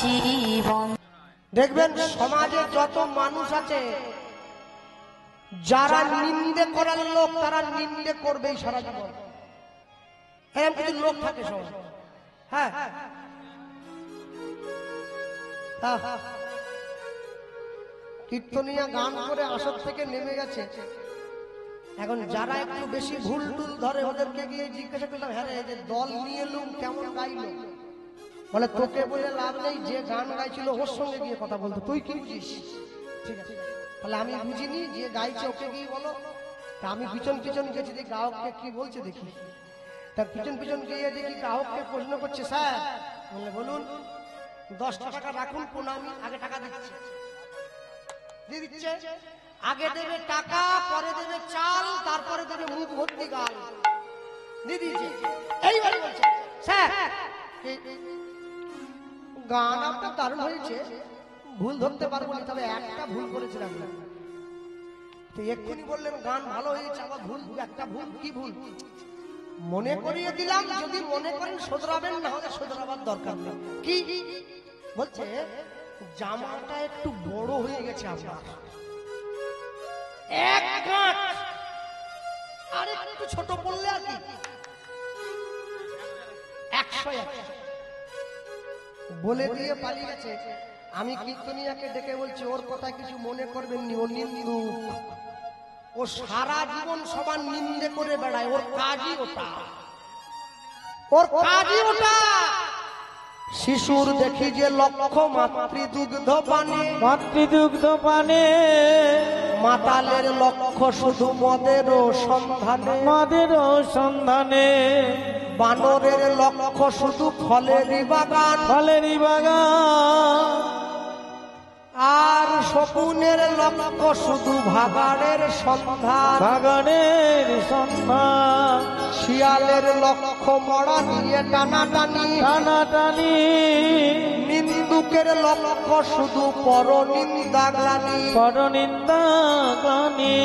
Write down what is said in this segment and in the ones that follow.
জীবন। দেখবেন সমাজে যত মানুষ আছে যারা নিন্দে করার লোক তারা নিন্দে করবেই সারা জীবন। এরকম কিছু লোক থাকে সমাজে। হ্যাঁ, কীর্তনিয়া গান করে আসর থেকে নেমে গেছে। এখন যারা একটু বেশি ভুল টুল ধরে ওদেরকে গিয়ে জিজ্ঞাসা করলাম, হ্যাঁ রে, দল নিয়ে এলুম কেমন গাইলো? বলে তোকে বলে লাভ নেই, যে গান গাইছিল ওর সঙ্গে গিয়ে কথা বলতো, তুই কি বুঝিস? ঠিক আছে, তাহলে আমি বুঝিনি, যে গাইছে ওকে গিয়ে বলো। তা আমি পিছন পিছন গেছি, দেখি গ্রাহককে কি বলছে দেখি। তার পিছন পিছন গিয়ে দেখি গ্রাহককে প্রশ্ন করছে, স্যার বলে বলুন 10 টাকা রাখুন, প্রণামী, আগে টাকা দিচ্ছে, দিয়ে দিচ্ছে। আগে দেবে টাকা, পরে দেবে চাল, তারপরে দেবে মুখ ভর্তি গাল, দিয়ে দিচ্ছে। এইবারে বলছে, স্যার গান আপনার দারুণ হয়েছে, ভুল ধরতে পারবো না, তবে একটা ভুল করেছিলাম। তো এক্ষুনি বললেন গান ভালো হয়েছে, আবার ভুল, একটা ভুল, কি ভুল? মনে করিয়ে দিলাম, যদি মনে করেন শোধরাবেন, না হলে শোধরাবার দরকার নেই। কি বলছে? জামাটা একটু বড় হয়ে গেছে আপনার, এক গাঁট আর একটু ছোট পড়লে আর কি 101 বলে দিয়ে পালিয়ে গেছে। আমি কীর্তনিয়াকে ডেকে বলছি, ওর কথা কিছু মনে করবেন নি, ও নিন্দুক, ও সারা জীবন সবার নিন্দে করে বেড়ায়, ওর কাজই ওটা, ওর কাজই ওটা। শিশুর দেখি যে লক্ষ্য মাতৃদুগ্ধ পানে, মাতৃদুগ্ধ পানে, মাতালের লক্ষ্য শুধু মদের সন্ধানে, মদের সন্ধানে, বানরের লক্ষ্য শুধু ফলেরই বাগান, ফলেরই বাগান, আর শকুনের লক্ষ্য শুধু ভাগাড়ের সন্ধান, বাগানের সন্ধান, শিয়ালের লক্ষ্য মরা নিয়ে টানাটানি, টানাটানি, নিন্দুকের লক্ষ্য শুধু পরনিন্দা গ্লানি, পরনিন্দা গ্লানি,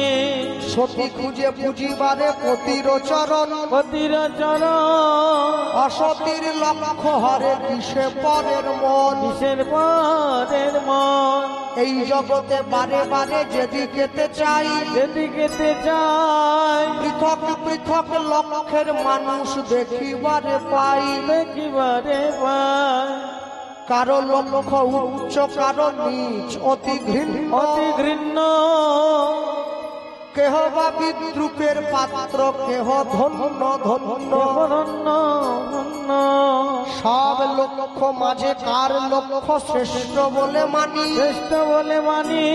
সতী খুঁজে পুঁজিবারে পতির চরণ, পতির চরণ, অসতীর লক্ষ্য হরে কিসে পরের মন, কিসের পরের মন, এই জগতে বারে বারে যেদিকেতে চাই, যেদিকেতে চাই, পৃথক পৃথক লক্ষ্যের মানুষ দেখিবারে পাই, দেখিবারে পাই, কারো লক্ষ্য উচ্চ কারো নিচ, অতি ঘৃণ্য, অতি ঘৃণ্য, কেহ বা বিদ্রুপের পাত্র, কেহ ধন্য ধন্য, ধন্য ধন্য, সব লক্ষ্য মাঝে কার লক্ষ্য শ্রেষ্ঠ বলে মানি, শ্রেষ্ঠ বলে মানি,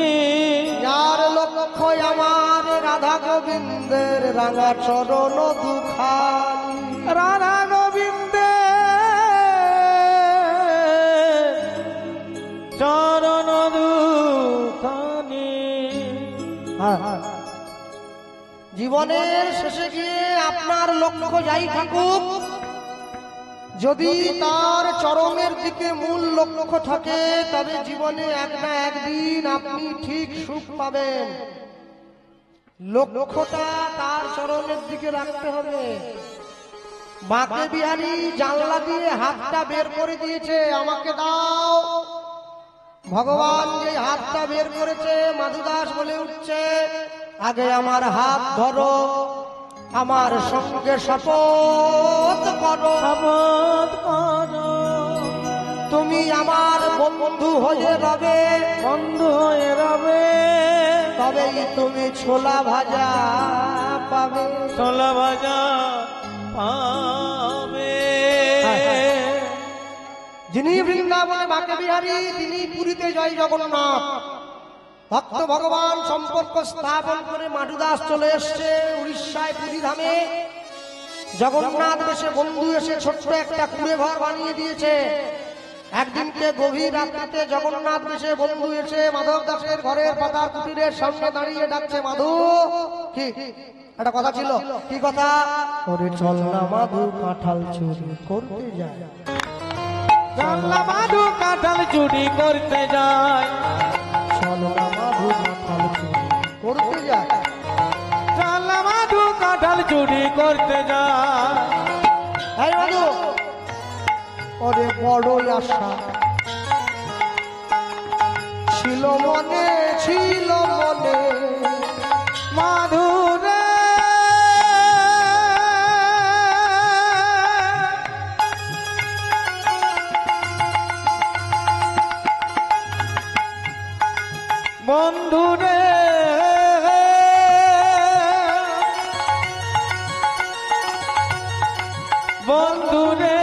যার লক্ষ্য আমার রাধা গোবিন্দের রাঙা চরণ দুখানি, রাধা গোবিন্দে চরণ দুখানি। জীবনের শেষে গিয়ে আপনার লক্ষ্য যাই থাকুক, যদি তার চরমের দিকে মূল লক্ষ্য থাকে, তবে জীবনে এক না একদিন আপনি ঠিক সুখ পাবেন। লক্ষ্যটা তার চরমের দিকে রাখতে হবে। বাঁকে বিহারী জানলা দিয়ে হাতটা বের করে দিয়েছে, আমাকে দাও। ভগবান যে হাতটা বের করেছে, মাধুদাস বলে উঠছে, আগে আমার হাত ধরো, আমার সঙ্গে শপথ করো, শপথ করো, তুমি আমার বন্ধু হয়ে রবে, বন্ধু হয়ে রবে, তবেই তুমি ছোলা ভাজা পাবে, ছোলা ভাজা পাবে। যিনি বৃন্দাবনে বাঁকে বিহারী, তিনি পুরীতে জয় জগন্নাথ। ভক্ত ভগবান সম্পর্ক স্থাপন করে মাধুদাস চলে এসছে উড়িষ্যায় পুরী ধামে। জগন্নাথ বেশে বন্ধু এসে ছোট্ট একটা কুড়ে ঘর বানিয়ে দিয়েছে। একদিনকে গভীর রাত্রিতে জগন্নাথ বেশে বন্ধু এসে মাধব দাসের ঘরের পাতার কুটিরের সামনে দাঁড়িয়ে ডাকছে, মাধু। কি একটা কথা ছিল, কি কথা? ওরে চল না মাধু, কাঁঠাল চুরি করতে যায়, চল না মাধু, কাঁঠাল চুরি করতে যায়, চল না মাধু, কাঁঠাল চুরি করতে যায়, চল না মাধু, কাঁঠাল চুরি করতে যায়। এই মাধু, ওরে বড় আশা ছিল মনে ছিল মনে মাধুরে বন্ধুরে বন্ধুরে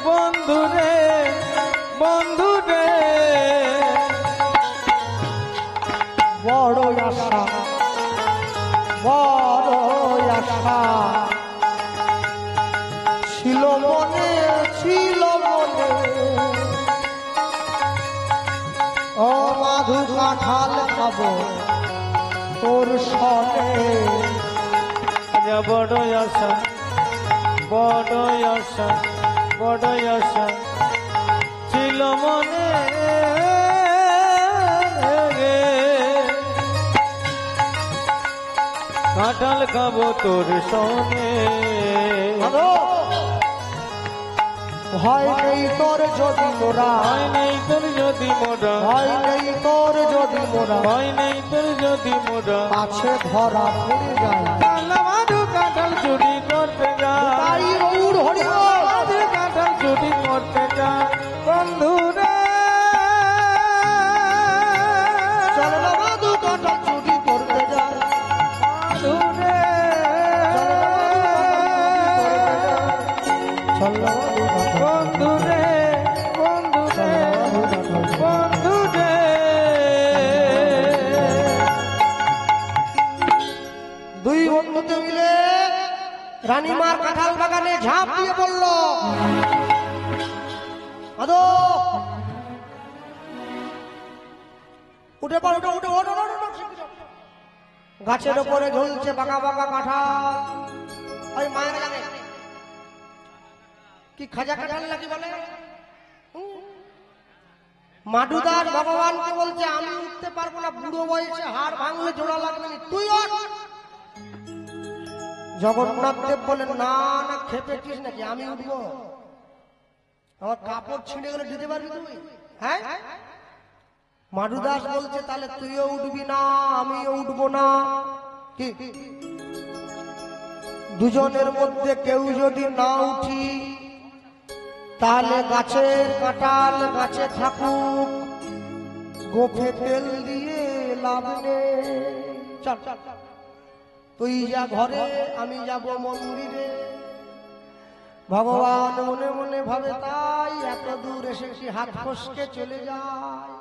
বন্ধুরে বন্ধুরে বড় আশা বড় আশা ছিল মনে ছিল মনে ও মাধু কাঁঠাল খাবো তোর সনে বড় আশা বড় আশা বড় আশা ছিল মনে কাঁঠাল খাবো তোর সনে ভয় নেই তোর যদি মোরা ভয় নেই তোর যদি মোরা ভয় নেই তোর যদি মোরা ভয় নেই তোর যদি মোরা আছে ধরা পড়ে যায় মাধু কাঁঠাল চুরি করতে যায় তাই গৌর হরি মাধু কাঁঠাল চুরি করতে যায় বন্ধুরা চল না মাধু কাঁঠাল চুরি করতে যায় মাধুরে চল না মাধু কাঁঠাল বন্ধুরে বন্ধুরে বন্ধুরে দুই বন্ধুতে মিলে রানীমার কাঁঠাল বাগানে ঝাঁপ দিয়ে পড়ল আদো উঠে পড় উঠে উঠে ওঠ, ওঠ, ওঠ, ওঠ, শীঘ্র। গাছের উপরে ঝুলছে বাঁকা বাঁকা কাঁঠাল ওই মায়ের জানে কি খাজা কাঁঠাল নাকি বলে মাডুদাস ভগবানকে বলছে আমি উঠতে পারবো না বুড়ো বয়সে হাড় ভাঙলে জোড়া লাগবে না তুই ওঠ জগন্নাথ দেব বলেন না না খেপেছিস নাকি আমি উঠবো আমার কাপড় ছিঁড়ে গেলে দিতে পারবি তুই হ্যাঁ মাডুদাস বলছে তাহলে তুইও উঠবি না আমিও উঠবো না কি দুজনের মধ্যে কেউ যদি না উঠি তাহলে গাছের কাঁঠাল গাছে থাকুক গোফে তেল দিয়ে লাভ নেই চল চল তুই যা ঘরে আমি যাব মন্দিরে ভগবান মনে মনে ভাবে তাই এত দূর এসেছি হাত ফসকে চলে যায়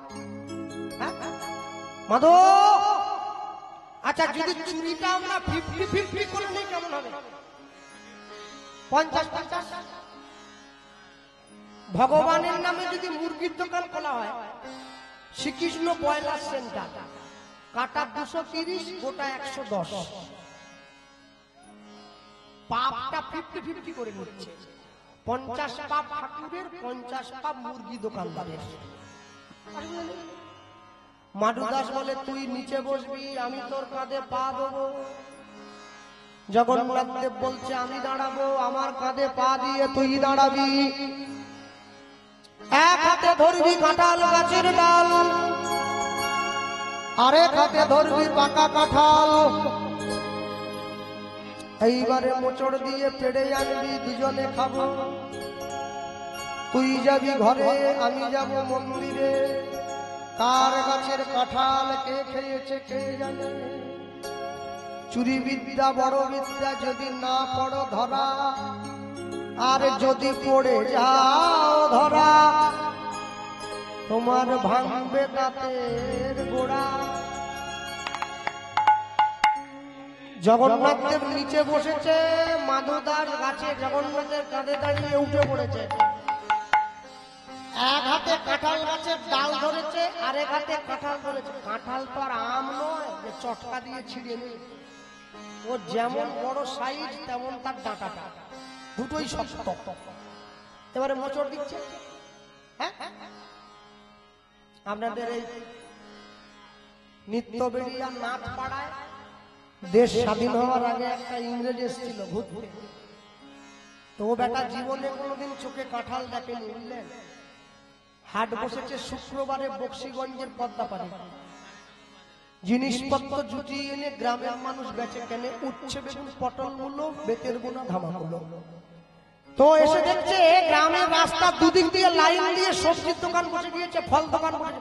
মাধব আচ্ছা যদি চুরিটা আমরা 50-50 করে নিই কেমন হবে 50-50 ভগবানের নামে যদি মুরগির দোকান খোলা হয় শ্রীকৃষ্ণ ব্রয়লার সেন্টার কাটা 230 গোটা 110 পাপটা 50-50 করে নিচ্ছে 50 পাপ ঠাকুরের 50 পাপ মুরগি দোকানদারের মাডুদাস বলে তুই নিচে বসবি আমি তোর কাঁধে পা দেবো জগন্নাথ দেব বলছে আমি দাঁড়াবো আমার কাঁধে পা দিয়ে তুই দাঁড়াবি এক হাতে ধরবি কাঁঠাল গাছের ডাল আরেক হাতে ধরবি পাকা কাঁঠাল এইবারে মোচড় দিয়ে পেড়ে আনবি দুজনে খাবো তুই যাবি ঘরে আমি যাব মন্দিরে কার গাছের কাঁঠাল কে খেয়েছে কে জানে চুরি বিদ্যা বড় বিদ্যা যদি না পড়ো ধরা আর যদি পড়ে যাও ধরা তোমার ভাঙবে দাঁতের গোড়া জগন্নাথ দেব নিচে বসেছে মাধুদার গাছে জগন্নাথের কাঁধে দাঁড়িয়ে উঠে পড়েছে এক হাতে কাঁঠাল গাছের ডাল ধরেছে আরেক হাতে কাঁঠাল ধরেছে কাঁঠাল তো আর আম নয় যে চটকা দিয়ে ছিঁড়ে নেই ও যেমন বড় সাইজ তেমন তার ডাঁটাটা দুটোই শক্ত এবারে মোচড় দিচ্ছে হ্যাঁ আপনাদের এই নিত্য বেরিয়া নাচ পাড়ায় দেশ স্বাধীন হওয়ার আগে একটা ইংরেজ এসেছিল ঘুরতে তো বেটা জীবনে কোনোদিন চোখে কাঁঠাল দেখেনি বুঝলেন হাট বসেছে শুক্রবারে বক্সিগঞ্জের পদ্মাপাড়ে। জিনিসপত্র জুটিয়ে এনে গ্রামের মানুষ বেচে কেনে উচ্ছে বেগুন পটল মূল্য বেতের গোনা ধামা মূল্য। তো এসে দেখছে গ্রামের রাস্তার দুদিক দিয়ে লাইন দিয়ে সবজির দোকান বসে গিয়েছে, ফল দোকান বসে,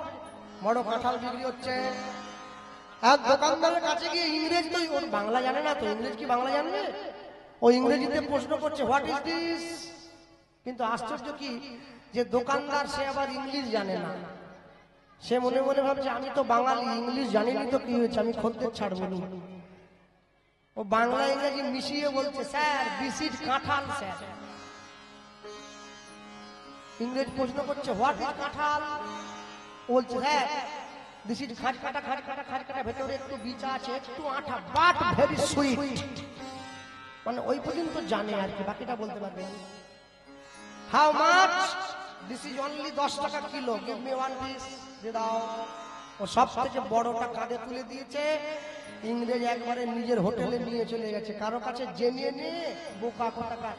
বড় কাঁঠাল বিক্রি হচ্ছে। এক দোকানদারের কাছে গিয়ে ইংরেজ, তো ওর বাংলা জানে না, তো ইংরেজ কি বাংলা জানবে, ও ইংরেজিতে প্রশ্ন করছে হোয়াট ইজ দিস। কিন্তু আশ্চর্য কি যে দোকানদার সে আবার ইংলিশ জানে না। সে মনে মনে ভাবছে আমি তো বাঙালি, ইংলিশ জানিনি তো কি হয়েছে, আমি খদ্দের ছাড়বো না। ও বাংলা ইংরেজি মিশিয়ে বলছে স্যার দিস ইজ কাঁঠাল স্যার। ইংরেজ প্রশ্ন করছে হোয়াট ইজ কাঁঠাল, বলছে স্যার দিস ইজ খাট কাটা খাট কাটা খাট কাটা, ভেতরে একটু বিচা আছে একটু আঠা, বাট ভেরি সুইট। মানে ওই পর্যন্ত জানে আর কি, বাকিটা বলতে পারবে। How much, this is only 10 টাকা kilo, give me one piece, দিয়ে দাও। ও সব থেকে বড়টা কাঁধে তুলে দিয়েছে। ইংরেজ একবারে নিজের হোটেলে নিয়ে চলে গেছে। কারো কাছে জেনে নিয়ে বোকা কোথাকার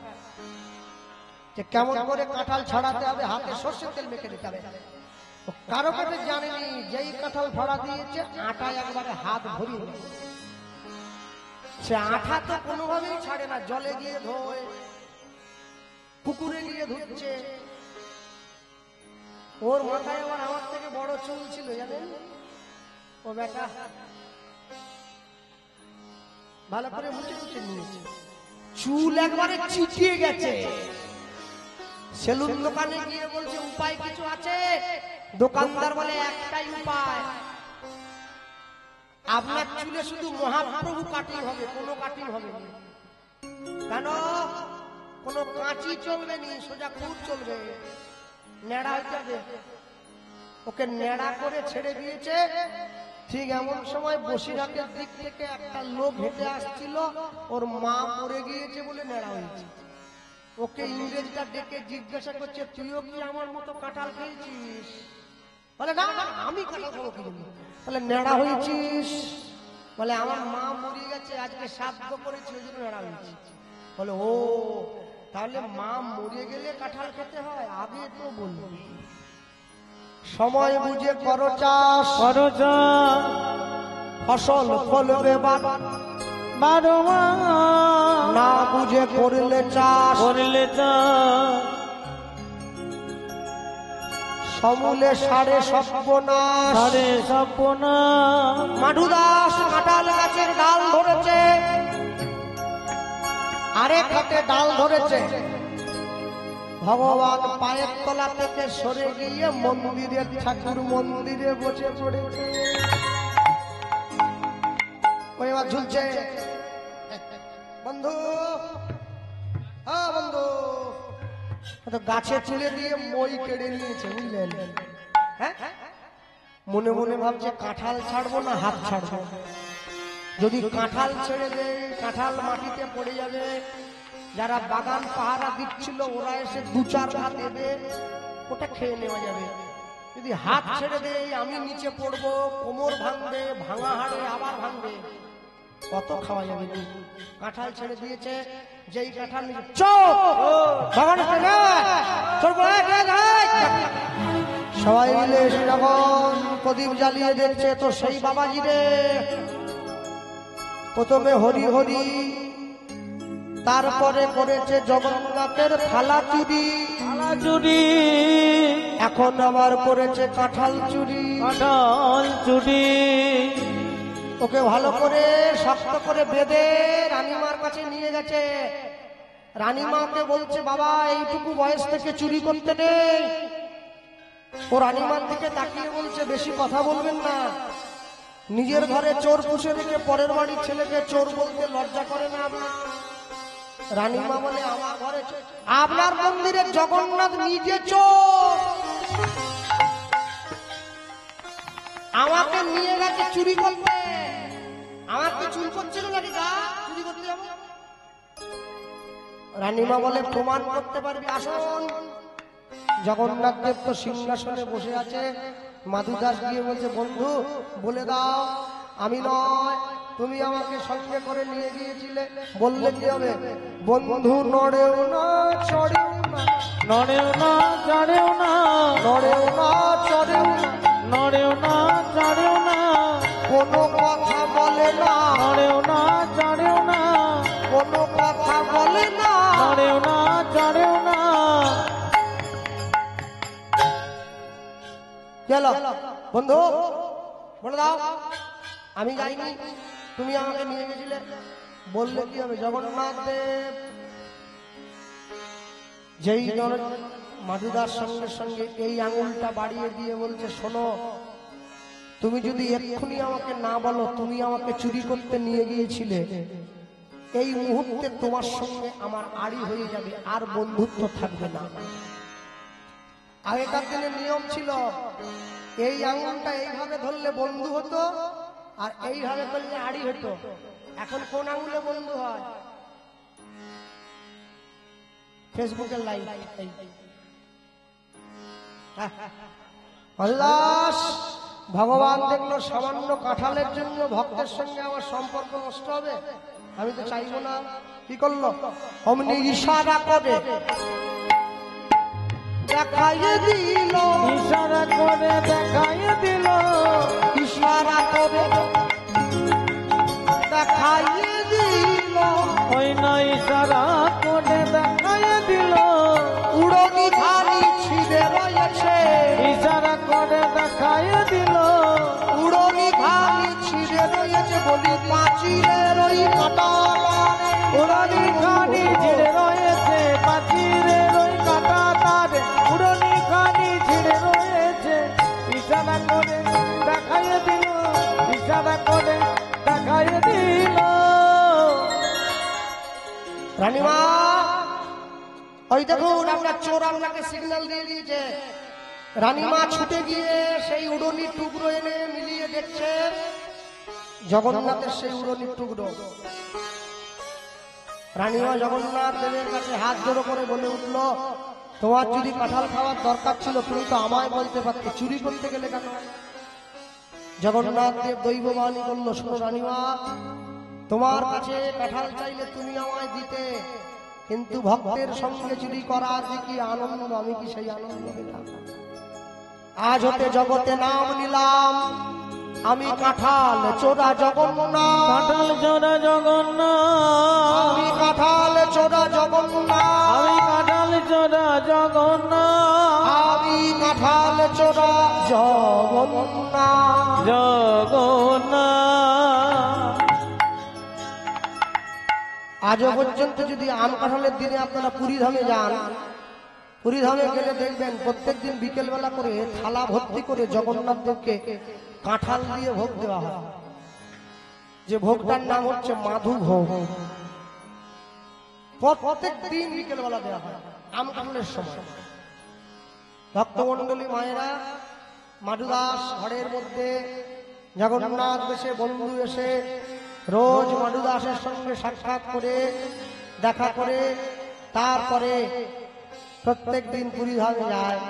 যে কেমন করে কাঁঠাল ছাড়াতে হবে, হাতে সর্ষের তেল মেখে দিতে হবে। কারো কাছে জানেনি, যেই কাঁঠাল ফাড়া দিয়েছে আটায় একবারে হাত ভরিয়ে দিয়েছে। সে আঠা তো কোনোভাবেই ছাড়ে না, জলে গিয়ে ধোয়, পুকুরে গিয়ে ধুচ্ছে। ওর মাথায় আবার আমার থেকে বড় চুল ছিল জানেন, ও বেটা ভালো করে মুছে মুছে নিয়েছে, চুল একবারে চিটিয়ে গেছে। সেলুন দোকানে গিয়ে বলছে উপায় কিছু আছে? দোকানদার বলে একটাই উপায়, আপনার চুলে শুধু মহাপ্রভু কাটিং হবে, কোনো কাটিং হবে না। কেন? কোনো কাঁচি চলবে নি, সোজা খুব চলবে, নেড়া হইতে হবে। ওকে নেড়া করে ছেড়ে দিয়েছে। ঠিক এমন সময় বসিরহাটের দিক থেকে একটা লোক হেঁটে আসছিল, ওর মা মরে গিয়েছে বলে নেড়া হয়েছে। ওকে ইংরেজটা ডেকে জিজ্ঞাসা করছে তুইও কি আমার মতো কাঁঠাল খেয়েছিস? বলে না না আমি কাঁঠাল খাবো কি জন্য? বলে নেড়া হয়েছিস? বলে আমার মা মরে গেছে, আজকে শ্রাদ্ধ করেছি ওই জন্য নেড়া হয়েছি। বলে ও তাহলে মা মরে গেলে কাঁঠাল খেতে হয়? আগে তো বলবি সময় বুঝে করো চাষ, করো চাষ, ফসল ফলবে বারো মাস, না বুঝে করলে চাষ, করলে চাষ সমূলে সাড়ে সর্বনাশ। সারে সর্বনাশ। মাধু দাস কাঁঠাল গাছের ডাল ধরেছে, আরেক হাতে ডাল ধরেছে। ভগবান পায়ের তলা থেকে সরে গিয়ে মন্দিরের ঠাকুর মন্দিরে বসে পড়েছে। ওই এবার ঝুলছে, বন্ধু হ্যাঁ বন্ধু, গাছে তুলে দিয়ে মই কেড়ে নিয়েছে বুঝলেন। হ্যাঁ মনে মনে ভাবছে কাঁঠাল ছাড়বো না হাত ছাড়বো, যদি কাঁঠাল ছেড়ে দেয় কাঁঠাল মাটিতে পড়ে যাবে, যারা বাগান পাহারা দিচ্ছিল ওরা এসে 2-4 ঘা দেবে, ওটা খেয়ে নেওয়া যাবে। যদি হাত ছেড়ে দেয় আমি নিচে পড়বো, কোমর ভাঙবে, ভাঙা হাড়ে আবার ভাঙবে, কত খাওয়া যাবে। কাঁঠাল ছেড়ে দিয়েছে, যেই কাঁঠাল সবাই মিলে এসে যখন প্রদীপ জ্বালিয়ে দেখছে তো সেই বাবাজি রে। প্রথমে হরি হরি, তারপরে করেছে জগন্নাথের থালা চুরি, থালা চুরি, এখন আবার করেছে কাঁঠাল চুরি। কাঁঠাল চুরি ওকে ভালো করে শক্ত করে বেঁধে রানীমার কাছে নিয়ে গেছে। রানীমাকে বলছে বাবা এইটুকু বয়স থেকে চুরি করতে নেই। ও রানীমার দিকে তাকিয়ে বলছে বেশি কথা বলবেন না, নিজের ঘরে চোর পুষে রেখে পরের বাড়ির ছেলেকে চোর বলতে লজ্জা করে না আপনার? রানীমা বলে আমার ঘরে আপনার মন্দিরে জগন্নাথ নিজে চোর, আমাকে নিয়ে গেছে চুরি করতে, আমার কি চুরি করছিল নাকি গা চুরি করতে যাবো? রানীমা বলে প্রমাণ করতে পারবি, আসুন। জগন্নাথ দেব তো সিংহাসনে বসে আছে। মাধু দাস গিয়ে বলছে বন্ধু বলে দাও আমি নয় তুমি আমাকে সঙ্গে করে নিয়ে গিয়েছিলে, বললে কি হবে? বন্ধু নড়েও না চড়েও না, নড়েও না চড়েও না, নড়েও না চড়েও না, নড়েও না চড়েও না, কোনো কথা বলে না, নড়েও না চড়েও না, কোনো কথা বলে না, নড়েও না চড়েও না। চলো বন্ধু বলে দাও আমি যাইনি, তুমি আমাকে নিয়ে গেছিলে, বললে কি হবে? জগন্নাথ দেব যেই মাধুদার সঙ্গে সঙ্গে এই আঙুলটা বাড়িয়ে দিয়ে বলছে, শোনো, তুমি যদি এক্ষুনি আমাকে না বলো তুমি আমাকে চুরি করতে নিয়ে গিয়েছিলে, এই মুহূর্তে তোমার সঙ্গে আমার আড়ি হয়ে যাবে, আর বন্ধুত্ব থাকবে না। আগেকার দিনে নিয়ম ছিল, এই আঙুলটা এইভাবে ধরলে বন্ধু হতো, আর এইভাবে করলে আড়ি হতো। এখন কোন আঙুলে বন্ধু হয়? ফেসবুকের লাইভ। আল্লাহ ভগবান দেখলো সামান্য কাঁঠালের জন্য ভক্তের সঙ্গে আমার সম্পর্ক নষ্ট হবে, আমি তো চাইবো না। কি করলো? অমনি ইশারা করে দেখাইয়ে দিল, ইশারা করে দেখাইয়ে দিল, ইশারা করে দেখাইয়ে দিল, ওই না ইশারা করে দেখাইয়ে দিল, উড়নি ধানি ছিঁড়ে রয়েছে, ইশারা করে দেখাইয়ে দিল, উড়নি ধানি ছিঁড়ে রয়েছে, বলি পাঁচিলের ওই কাঁটা, উড়নি খানি ছিঁড়ে রয়েছে, পাঁচিলের ওই কাঁটা তারে, উড়নি খানি ছিঁড়ে রয়েছে, ইশারা করে দেখাইয়ে দিল, ইশারা করে দেখাইয়ে দিল। রানীমা ওই দেখুন আপনার চোর আপনাকে সিগন্যাল দিয়ে দিয়েছে। রানীমা ছুটে গিয়ে সেই উড়নির টুকরো এনে মিলিয়ে দেখছে জগন্নাথের সেই উড়নির টুকরো। রানীমা জগন্নাথ দেবের কাছে হাত জোড়ো করে বলে উঠল, তোমার যদি কাঁঠাল খাওয়ার দরকার ছিল তুমি তো আমায় বলতে পারতে, চুরি করতে গেলে কেন? জগন্নাথ দেব দৈববাণী করলো, শোনো রানীমা, তোমার কাছে কাঁঠাল চাইলে তুমি আমায় দিতে, কিন্তু ভক্তের সঙ্গে চুরি করার যে কি আনন্দ, আমি কি সেই আনন্দ পেতাম? আজ হতে জগতে নাম নিলাম, আমি কাঁঠাল চোরা জগন্নাথ, কাঁঠাল চোরা জগন্নাথ, আমি কাঁঠাল চোরা জগন্নাথ, আমি কাঁঠাল চোরা জগন্নাথ, আমি কাঁঠাল চোরা জগন্নাথ। জগন্নাথ। আজও পর্যন্ত যদি আম কাঁঠালের দিনে আপনারা পুরী ধামে যান, পুরী ধামে গেলে দেখবেন প্রত্যেকদিন বিকেল বেলা করে থালা ভর্তি করে জগন্নাথ দেবকে কাঁঠাল দিয়ে ভোগ দেওয়া হয়, যে ভোগটার নাম হচ্ছে মাধু ভোগ। প্রত্যেক দিন বিকেল বেলা দেওয়া হয় আম কাঁঠালের সময়। ভক্তমন্ডলী মায়েরা, মাধুদাস ঘরের মধ্যে জগন্নাথ বেশে বন্ধু এসে রোজ মাধুদাসের সঙ্গে সাক্ষাৎ করে দেখা করে তারপরে প্রত্যেক দিন পুরী ধামে যায়,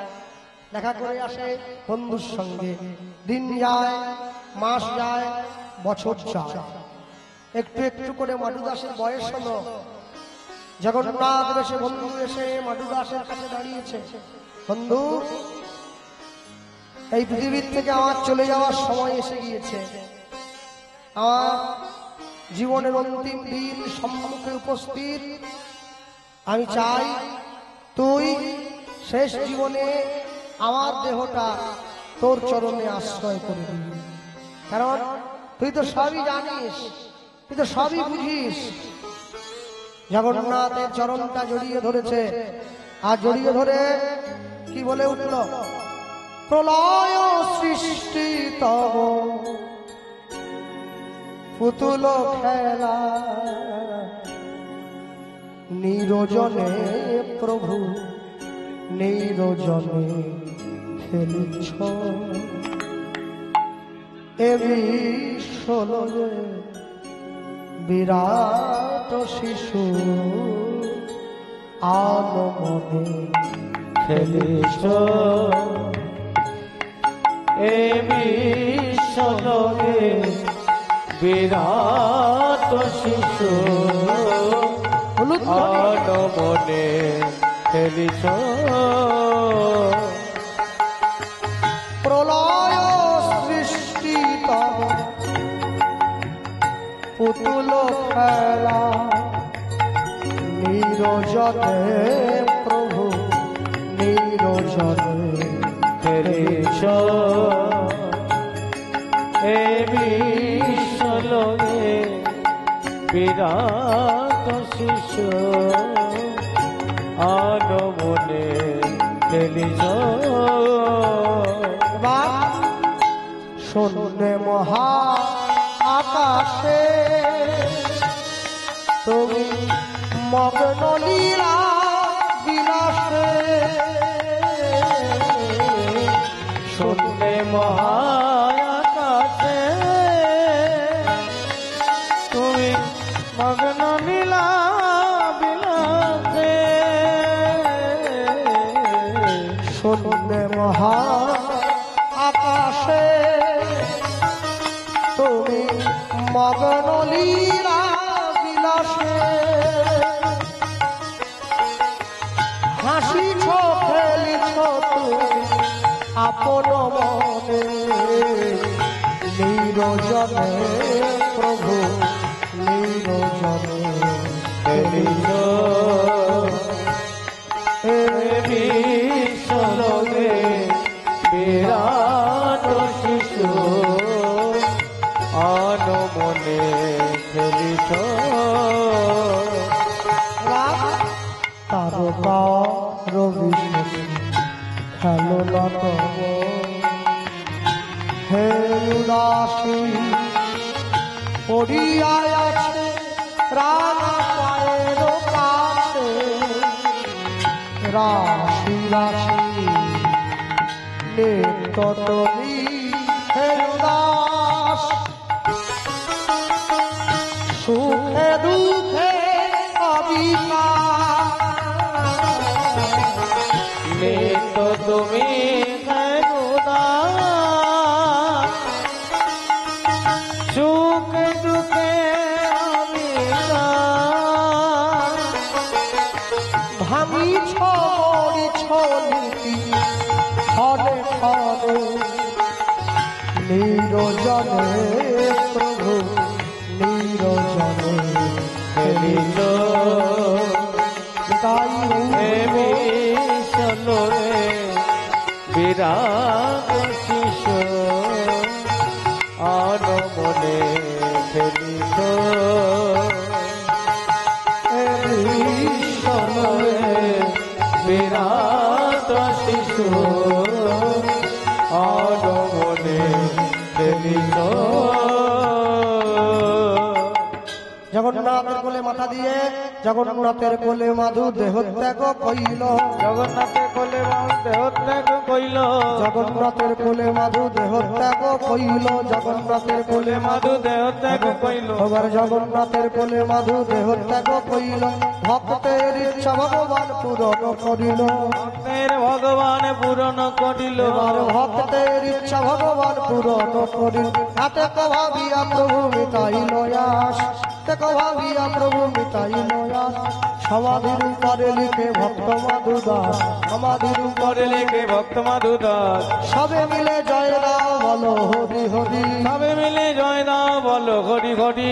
দেখা করে আসে বন্ধুর সঙ্গে। দিন যায়, মাস যায়, বছর যায়, একটু একটু করে মাধুদাসের বয়স হলো। জগন্নাথ বেশে বন্ধু এসে মাধুদাসের কাছে দাঁড়িয়েছে, বন্ধু এই পৃথিবীর থেকে আমার চলে যাওয়ার সময় এসে গিয়েছে, আমার জীবনের অন্তিম দিন সম্মুখে উপস্থিত, আমি চাই তুই শেষ জীবনে আমার দেহটা তোর চরণে আশ্রয় করে দিবি, কারণ তুই তো সবই জানিস, তুই তো সবই বুঝিস। জগন্নাথের চরণটা জড়িয়ে ধরেছে, আর জড়িয়ে ধরে কি বলে উঠল, প্রলয় সৃষ্টি তব পুতুল খেলা, নিরজনে প্রভু নিরজনে খেলিছ, এ বিশ্বলয়ে বিরাট শিশু আনমনে খেলিছ, এ বিশ্বলয়ে বিরাট শিশু হলুদ ধ্বনি। আনমনে খেলিছ প্রলয় সৃষ্টি তব পুতুল খেলা নিরজনে প্রভু নিরজনে খেলিছ এ বিশ্বলোকে বিরাট শিশু আনমনে খেলিছ বা শূন্যে মহা আকাশে তুমি মগ্ন লীলা বিলাসে শূন্যে মহাকাশে তুমি মগ্ন লীলা বিলাসে শূন্যে মহা আকাশে তুমি মগ্ন লীলা বিলাসে হাসিছ খেলিছ তুমি আপন মনে নিরজনে প্রভু নিরজনে খেলিছ এ বিশ্বলোকে বিরাট শিশু আনমনে খেলিছ তারকা রবি খেলো না তব হে উদাসী পড়িয়ায় আছে রানা পায়ের কাছে রাশি রাশি নিত্য তুমি হে উদাস সুখে দুঃখে অবিকার নিত্য তুমি সুখ দুঃখে ভাঙিছ মরিছ নীতি ফলে ফলে নিরজনে প্রভু নিরজনে খেলিছ তাই বিশ্বলোকে বিরাট শিশু আনমনে খেলিছ বিশ্বলোকে বিরাট শিশু আনমনে খেলিছ জগন্নাথের কোলে মাথা দিয়ে জগন্নাথের কোলে মাধু দেহত্যাগ কইল জগন্নাথের কোলে দেহত্যাগ কইল জগন্নাথের কোলে মাধু দেহত্যাগ কইল জগন্নাথের কোলে মাধু দেহত্যাগ কইল এবার জগন্নাথের কোলে মাধু দেহত্যাগ কইল ভক্তের ইচ্ছা ভগবান পূরণ করিল ভক্তের ভগবান পূরণ করিল এবার ভক্তের ইচ্ছা ভগবান পূরণ করিল হাতে ভাবিয়া প্রভু মিটাইল আস দেখো ভাবিয়া প্রভু মিটাইল আস সমাধির উপরে লিখে ভক্ত মাধুদাস সমাধির উপরে করে লেখে ভক্ত মাধুদাস সবে মিলে জয় দাও বলো হরি হরি সবে মিলে জয় দাও বলো হরি হরি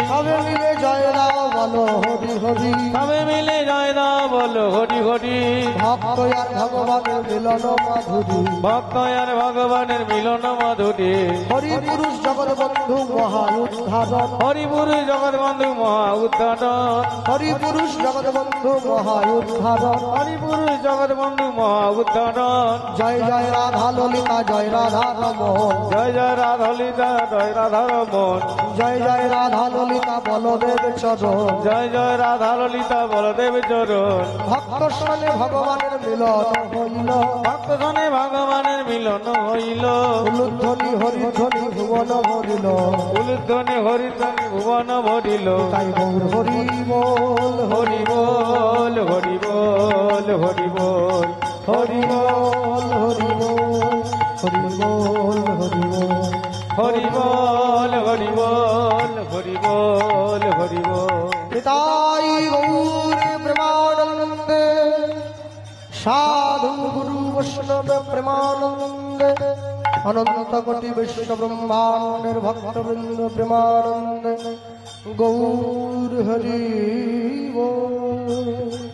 সবে মিলে জয় দাও বলো হরি হরি সবে মিলে জয় দাও বলো হরি হরি ভক্ত আর ভগবানের মিলন মাধুরী ভক্ত আর ভগবানের মিলন মাধুরী হরি পুরুষ জগৎ বন্ধু মহা উদ্ধারণ হরিপুরু জগৎ বন্ধু মহা উদ্ধারণ হরি পুরুষ জগৎ বন্ধু মহা উদ্ধারণ হরিপুরু জগৎ বন্ধু মহা উদ্ধারণ জয় জয় রাধা ললিতা জয় রাধা রমন জয় জয় রাধা ললিতা জয় রাধা রমন জয় জয় রাধা ললিতা বলদেব চরণ জয় জয় রাধা ললিতা বলদেব চরণ ভক্ত সনে ভগবানের মিলন হইল ভক্ত সনে ভগবানের মিলন হইল উলুধ্বনি হরিধ্বনি ভুবন ভরিল উলুধ্বনি হরিধ্বনি ভুবন ভরিল তাই গৌর হরি বল হরি বল হরি বল হরি বল হরি বল হরি বল হরি বল হরি বল হরি বল হরি বল হরি বল হরি বল। পিতাই গৌর প্রেমানন্দে সাধু গুরু বৈষ্ণব প্রেমানন্দে অনন্ত কোটি বিশ্ব ব্রহ্মাণ্ডের ভক্তবৃন্দ প্রেমানন্দে গৌর হরি বল।